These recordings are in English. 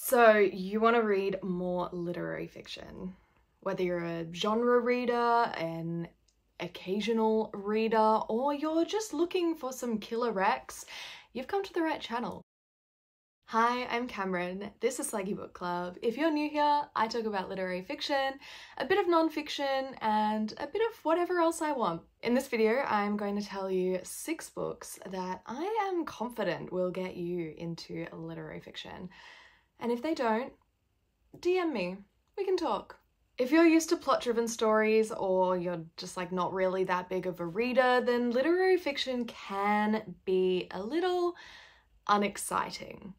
So you want to read more literary fiction, whether you're a genre reader, an occasional reader, or you're just looking for some killer recs, you've come to the right channel. Hi, I'm Cameron. This is Slaggy Book Club. If you're new here, I talk about literary fiction, a bit of non-fiction, and a bit of whatever else I want. In this video, I'm going to tell you 6 books that I am confident will get you into literary fiction. And if they don't, DM me. We can talk. If you're used to plot-driven stories or you're just like not really that big of a reader, then literary fiction can be a little unexciting.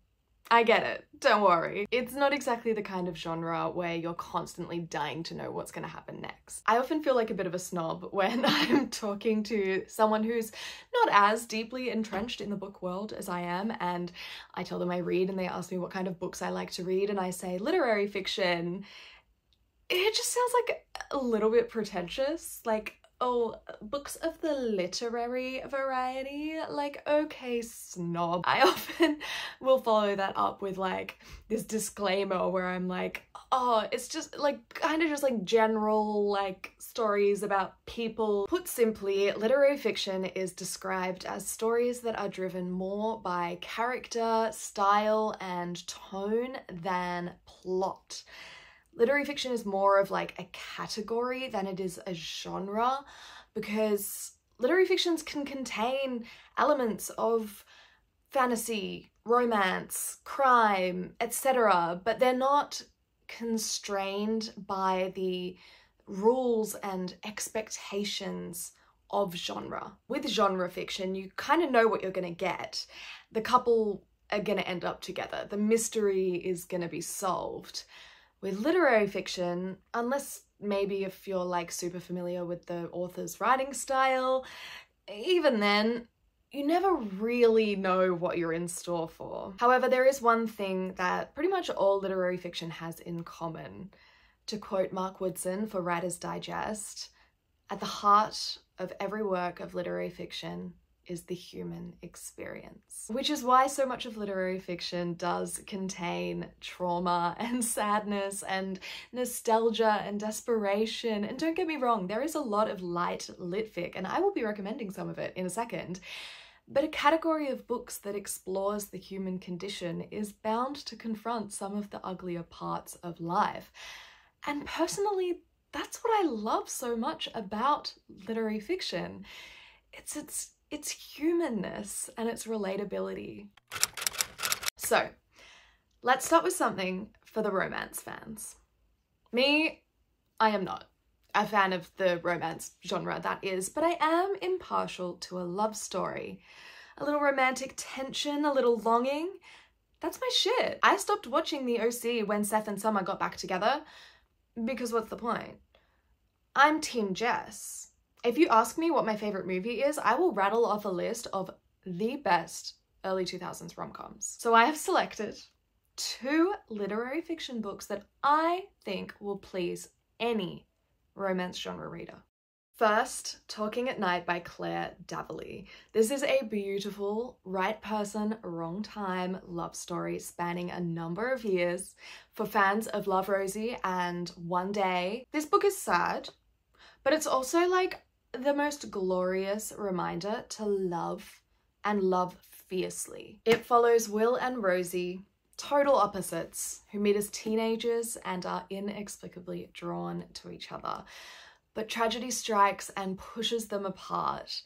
I get it, don't worry. It's not exactly the kind of genre where you're constantly dying to know what's gonna happen next. I often feel like a bit of a snob when I'm talking to someone who's not as deeply entrenched in the book world as I am, and I tell them I read and they ask me what kind of books I like to read and I say literary fiction. It just sounds like a little bit pretentious, like, oh, books of the literary variety? Like, okay, snob. I often will follow that up with like this disclaimer where I'm like, oh, it's just like kind of just like general like stories about people. Put simply, literary fiction is described as stories that are driven more by character, style, and tone than plot. Literary fiction is more of like a category than it is a genre, because literary fictions can contain elements of fantasy, romance, crime, etc., but they're not constrained by the rules and expectations of genre. With genre fiction, you kind of know what you're gonna get. The couple are gonna end up together. The mystery is gonna be solved. With literary fiction, unless maybe if you're like super familiar with the author's writing style, even then, you never really know what you're in store for. However, there is one thing that pretty much all literary fiction has in common. To quote Mark Woodson for Writer's Digest, at the heart of every work of literary fiction is the human experience. Which is why so much of literary fiction does contain trauma and sadness and nostalgia and desperation. And don't get me wrong, there is a lot of light lit fic, and I will be recommending some of it in a second. But a category of books that explores the human condition is bound to confront some of the uglier parts of life. And personally, that's what I love so much about literary fiction. It's humanness and its relatability. So, let's start with something for the romance fans. Me, I am not a fan of the romance genre, that is, but I am impartial to a love story. A little romantic tension, a little longing. That's my shit. I stopped watching The OC when Seth and Summer got back together, because what's the point? I'm Team Jess. If you ask me what my favorite movie is, I will rattle off a list of the best early 2000s rom-coms. So I have selected 2 literary fiction books that I think will please any romance genre reader. First, Talking at Night by Claire Daverley. This is a beautiful, right person, wrong time love story spanning a number of years for fans of Love, Rosie and One Day. This book is sad, but it's also like the most glorious reminder to love and love fiercely. It follows Will and Rosie, total opposites, who meet as teenagers and are inexplicably drawn to each other. But tragedy strikes and pushes them apart.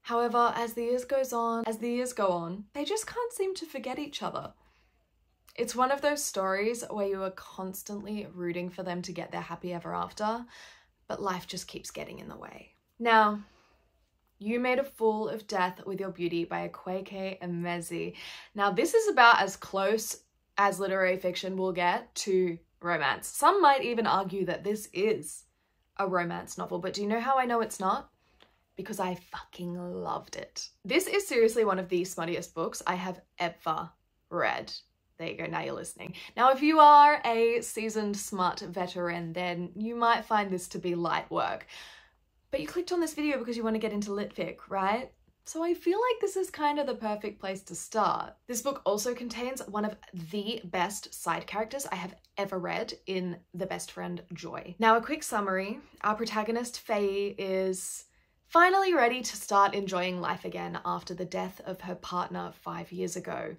However, as the years go on, they just can't seem to forget each other. It's one of those stories where you are constantly rooting for them to get their happy ever after, but life just keeps getting in the way. Now, You Made a Fool of Death with Your Beauty by Akwaeke Emezi. Now, this is about as close as literary fiction will get to romance. Some might even argue that this is a romance novel, but do you know how I know it's not? Because I fucking loved it. This is seriously one of the smuttiest books I have ever read. There you go, now you're listening. Now, if you are a seasoned smut veteran, then you might find this to be light work. But you clicked on this video because you want to get into lit fic, right? So I feel like this is kind of the perfect place to start. This book also contains one of the best side characters I have ever read in The Best Friend Joy. Now, a quick summary. Our protagonist, Faye, is finally ready to start enjoying life again after the death of her partner 5 years ago.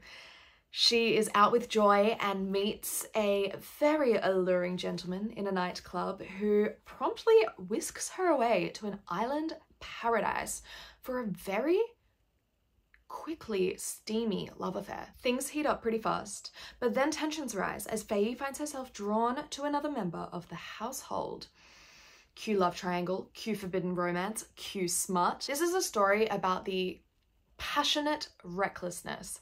She is out with Joy and meets a very alluring gentleman in a nightclub who promptly whisks her away to an island paradise for a very quickly steamy love affair. Things heat up pretty fast, but then tensions rise as Faye finds herself drawn to another member of the household. Cue love triangle, cue forbidden romance, cue smut. This is a story about the passionate recklessness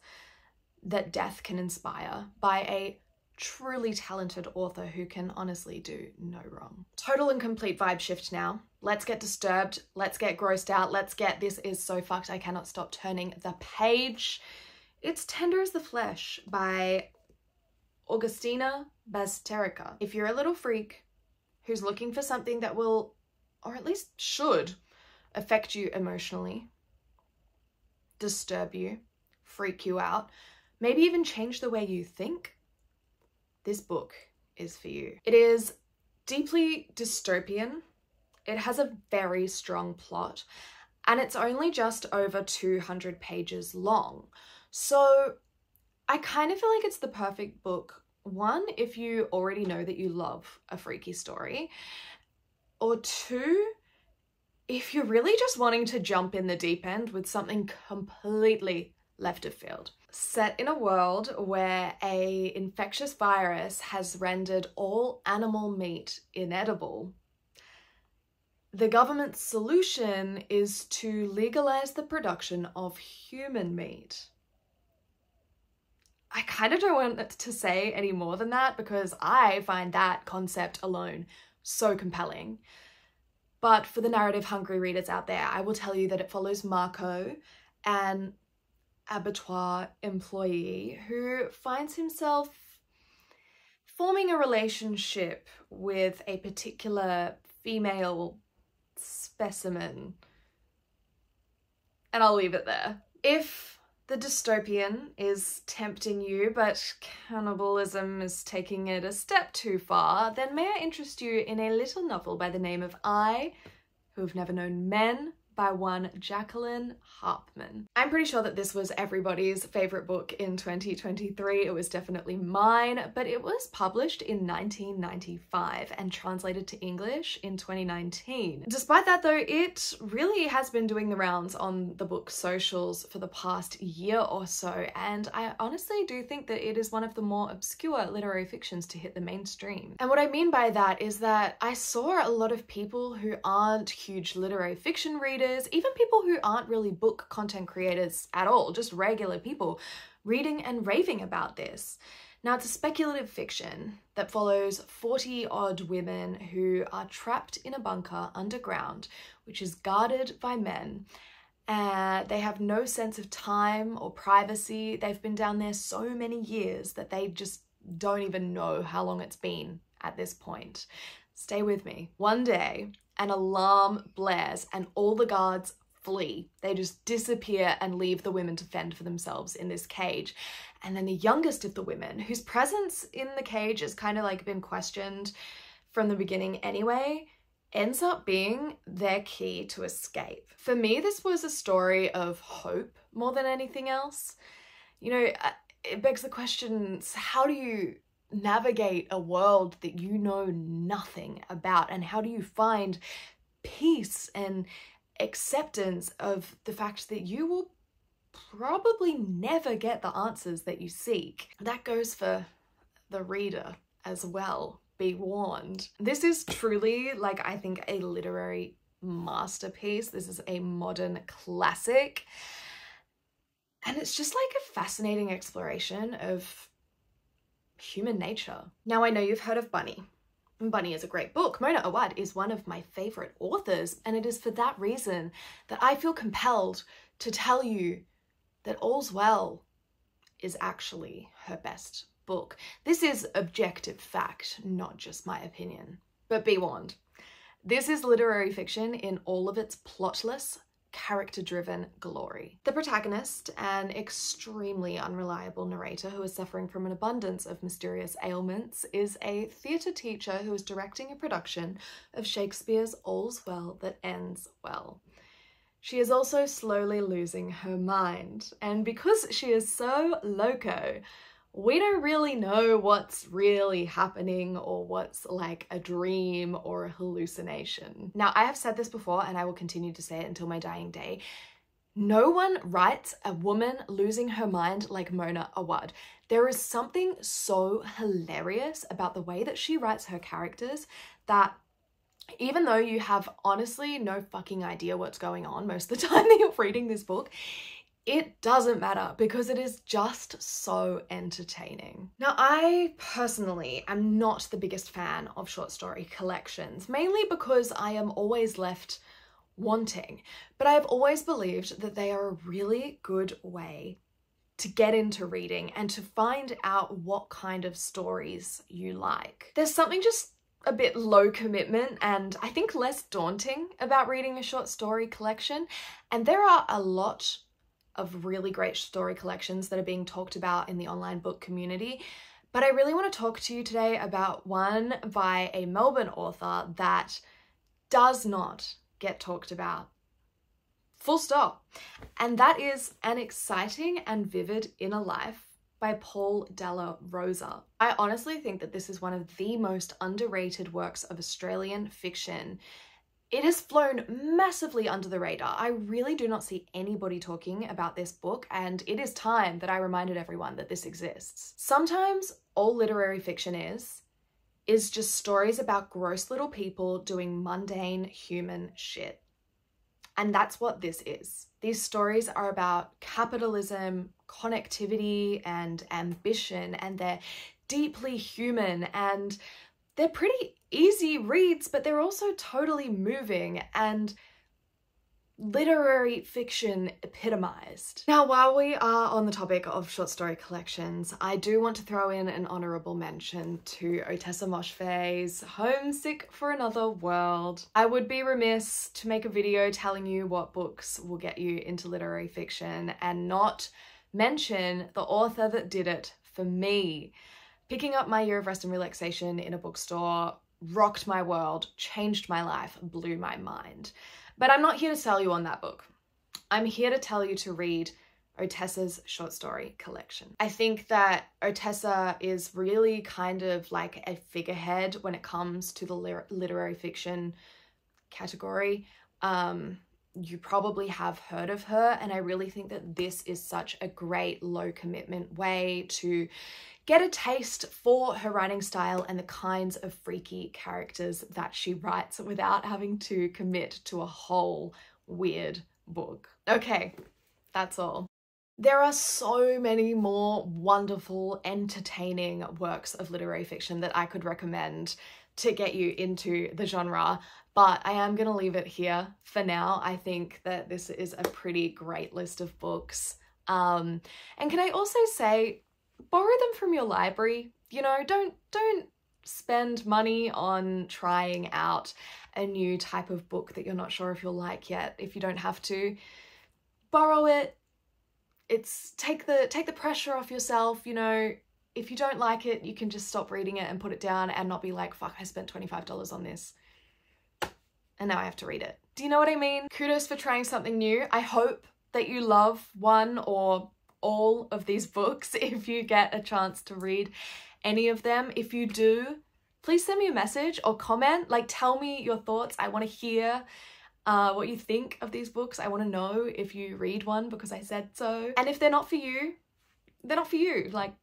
that death can inspire by a truly talented author who can honestly do no wrong. Total and complete vibe shift now. Let's get disturbed, let's get grossed out, let's get this is so fucked I cannot stop turning the page. It's Tender as the Flesh by Augustina Bazterrica. If you're a little freak who's looking for something that will, or at least should, affect you emotionally, disturb you, freak you out, maybe even change the way you think, this book is for you. It is deeply dystopian. It has a very strong plot, and it's only just over 200 pages long. So I kind of feel like it's the perfect book. One, if you already know that you love a freaky story, or two, if you're really just wanting to jump in the deep end with something completely left of field. Set in a world where an infectious virus has rendered all animal meat inedible, the government's solution is to legalize the production of human meat. I kind of don't want to say any more than that because I find that concept alone so compelling. But for the narrative-hungry readers out there, I will tell you that it follows Marco, an abattoir employee who finds himself forming a relationship with a particular female specimen. And I'll leave it there. If the dystopian is tempting you, but cannibalism is taking it a step too far, then may I interest you in a little novel by the name of I, Who Have Never Known Men, by one Jacqueline Harpman. I'm pretty sure that this was everybody's favorite book in 2023. It was definitely mine, but it was published in 1995 and translated to English in 2019. Despite that though, it really has been doing the rounds on the book socials for the past year or so, and I honestly do think that it is one of the more obscure literary fictions to hit the mainstream. And what I mean by that is that I saw a lot of people who aren't huge literary fiction readers, even people who aren't really book content creators at all, just regular people, reading and raving about this. Now, it's a speculative fiction that follows 40-odd women who are trapped in a bunker underground, which is guarded by men. They have no sense of time or privacy. They've been down there so many years that they just don't even know how long it's been at this point. Stay with me. One day, an alarm blares and all the guards flee. They just disappear and leave the women to fend for themselves in this cage. And then the youngest of the women, whose presence in the cage has kind of like been questioned from the beginning anyway, ends up being their key to escape. For me, this was a story of hope more than anything else. You know, it begs the question, how do you navigate a world that you know nothing about, and how do you find peace and acceptance of the fact that you will probably never get the answers that you seek? That goes for the reader as well, be warned. This is truly, like, I think a literary masterpiece. This is a modern classic, and it's just like a fascinating exploration of human nature. Now, I know you've heard of Bunny. Bunny is a great book. Mona Awad is one of my favorite authors, and it is for that reason that I feel compelled to tell you that All's Well is actually her best book. This is objective fact, not just my opinion. But be warned, this is literary fiction in all of its plotless, character-driven glory. The protagonist, an extremely unreliable narrator who is suffering from an abundance of mysterious ailments, is a theatre teacher who is directing a production of Shakespeare's All's Well That Ends Well. She is also slowly losing her mind, and because she is so loco, we don't really know what's really happening or what's like a dream or a hallucination. Now, I have said this before and I will continue to say it until my dying day. No one writes a woman losing her mind like Mona Awad. There is something so hilarious about the way that she writes her characters that even though you have honestly no fucking idea what's going on most of the time that you're reading this book, it doesn't matter because it is just so entertaining. Now, I personally am not the biggest fan of short story collections, mainly because I am always left wanting, but I have always believed that they are a really good way to get into reading and to find out what kind of stories you like. There's something just a bit low commitment and I think less daunting about reading a short story collection, and there are a lot of really great story collections that are being talked about in the online book community. But I really want to talk to you today about one by a Melbourne author that does not get talked about. Full stop. And that is An Exciting and Vivid Inner Life by Paul Della Rosa. I honestly think that this is one of the most underrated works of Australian fiction. It has flown massively under the radar. I really do not see anybody talking about this book, and it is time that I reminded everyone that this exists. Sometimes all literary fiction is just stories about gross little people doing mundane human shit. And that's what this is. These stories are about capitalism, connectivity, and ambition, and they're deeply human, and they're pretty easy reads, but they're also totally moving and literary fiction epitomized. Now, while we are on the topic of short story collections, I do want to throw in an honorable mention to Ottessa Moshfegh's Homesick for Another World. I would be remiss to make a video telling you what books will get you into literary fiction and not mention the author that did it for me. Picking up My Year of Rest and Relaxation in a bookstore rocked my world, changed my life, blew my mind. But I'm not here to sell you on that book. I'm here to tell you to read Ottessa's short story collection. I think that Ottessa is really kind of like a figurehead when it comes to the literary fiction category. You probably have heard of her, and I really think that this is such a great low commitment way to get a taste for her writing style and the kinds of freaky characters that she writes without having to commit to a whole weird book. Okay, that's all. There are so many more wonderful, entertaining works of literary fiction that I could recommend to get you into the genre, but I am going to leave it here for now. I think that this is a pretty great list of books. And can I also say, borrow them from your library. You know, don't spend money on trying out a new type of book that you're not sure if you'll like yet. If you don't have to, borrow it. It's take the pressure off yourself, you know. If you don't like it, you can just stop reading it and put it down and not be like, fuck, I spent $25 on this and now I have to read it. Do you know what I mean? Kudos for trying something new. I hope that you love one or all of these books if you get a chance to read any of them. If you do, please send me a message or comment, like tell me your thoughts. I want to hear what you think of these books. I want to know if you read one because I said so. And if they're not for you, they're not for you. Like,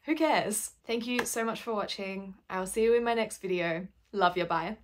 who cares? Thank you so much for watching. I will see you in my next video. Love you, bye.